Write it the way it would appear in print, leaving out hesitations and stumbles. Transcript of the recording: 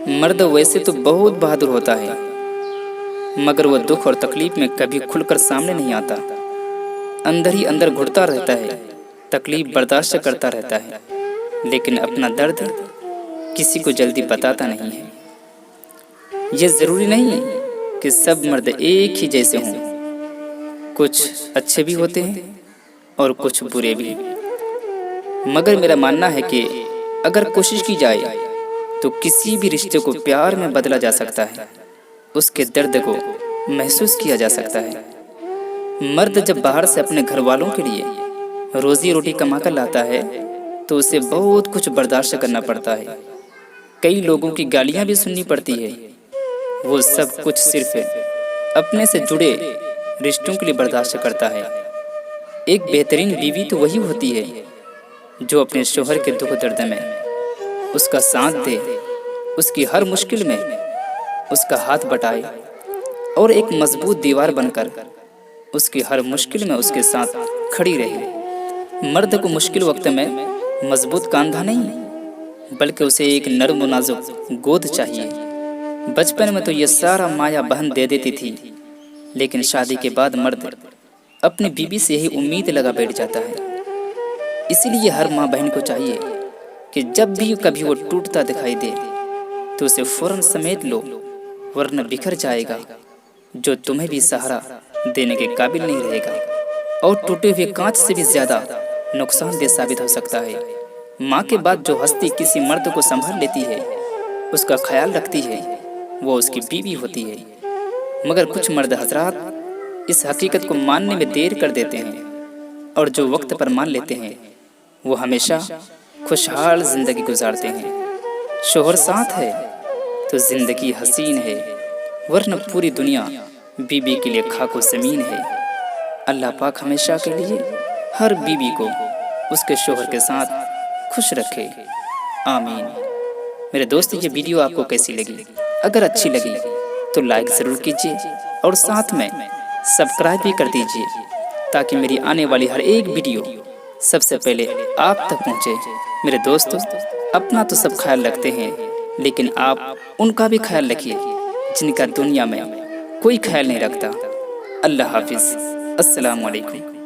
مرد ویسے تو بہت بہادر ہوتا ہے، مگر وہ دکھ اور تکلیف میں کبھی کھل کر سامنے نہیں آتا۔ اندر ہی اندر گھٹتا رہتا ہے، تکلیف برداشت کرتا رہتا ہے، لیکن اپنا درد کسی کو جلدی بتاتا نہیں ہے۔ یہ ضروری نہیں کہ سب مرد ایک ہی جیسے ہوں، کچھ اچھے بھی ہوتے ہیں اور کچھ برے بھی، مگر میرا ماننا ہے کہ اگر کوشش کی جائے تو کسی بھی رشتے کو پیار میں بدلا جا سکتا ہے، اس کے درد کو محسوس کیا جا سکتا ہے۔ مرد جب باہر سے اپنے گھر والوں کے لیے روزی روٹی کما کر لاتا ہے تو اسے بہت کچھ برداشت کرنا پڑتا ہے، کئی لوگوں کی گالیاں بھی سننی پڑتی ہے۔ وہ سب کچھ صرف اپنے سے جڑے رشتوں کے لیے برداشت کرتا ہے۔ ایک بہترین بیوی تو وہی ہوتی ہے جو اپنے شوہر کے دکھ درد میں اس کا ساتھ دے، اس کی ہر مشکل میں اس کا ہاتھ بٹائے، اور ایک مضبوط دیوار بن کر اس کی ہر مشکل میں اس کے ساتھ کھڑی رہے۔ مرد کو مشکل وقت میں مضبوط کاندھا نہیں، بلکہ اسے ایک نرم و نازک گود چاہیے۔ بچپن میں تو یہ سارا مایا بہن دے دیتی تھی، لیکن شادی کے بعد مرد اپنی بیوی سے یہی امید لگا بیٹھ جاتا ہے۔ اسی لیے ہر ماں بہن کو چاہیے کہ جب بھی کبھی وہ ٹوٹتا دکھائی دے تو اسے فوراً سمیٹ لو، ورنہ بکھر جائے گا، جو تمہیں بھی سہارا دینے کے قابل نہیں رہے گا، اور ٹوٹے ہوئے کانچ سے بھی زیادہ نقصان دہ ثابت ہو سکتا ہے۔ ماں کے بعد جو ہستی کسی مرد کو سنبھال لیتی ہے، اس کا خیال رکھتی ہے، وہ اس کی بیوی ہوتی ہے۔ مگر کچھ مرد حضرات اس حقیقت کو ماننے میں دیر کر دیتے ہیں، اور جو وقت پر مان لیتے ہیں وہ ہمیشہ خوشحال زندگی گزارتے ہیں۔ شوہر ساتھ ہے تو زندگی حسین ہے، ورنہ پوری دنیا بیوی کے لیے خاک و زمین ہے۔ اللہ پاک ہمیشہ کے لیے ہر بیوی کو اس کے شوہر کے ساتھ خوش رکھے، آمین۔ میرے دوست، یہ ویڈیو آپ کو کیسی لگی؟ اگر اچھی لگی تو لائک ضرور کیجیے، اور ساتھ میں سبسکرائب بھی کر دیجیے، تاکہ میری آنے والی ہر ایک ویڈیو سب سے پہلے آپ تک پہنچے۔ میرے دوستو، اپنا تو سب خیال رکھتے ہیں، لیکن آپ ان کا بھی خیال رکھیے جن کا دنیا میں کوئی خیال نہیں رکھتا۔ اللہ حافظ، السلام علیکم۔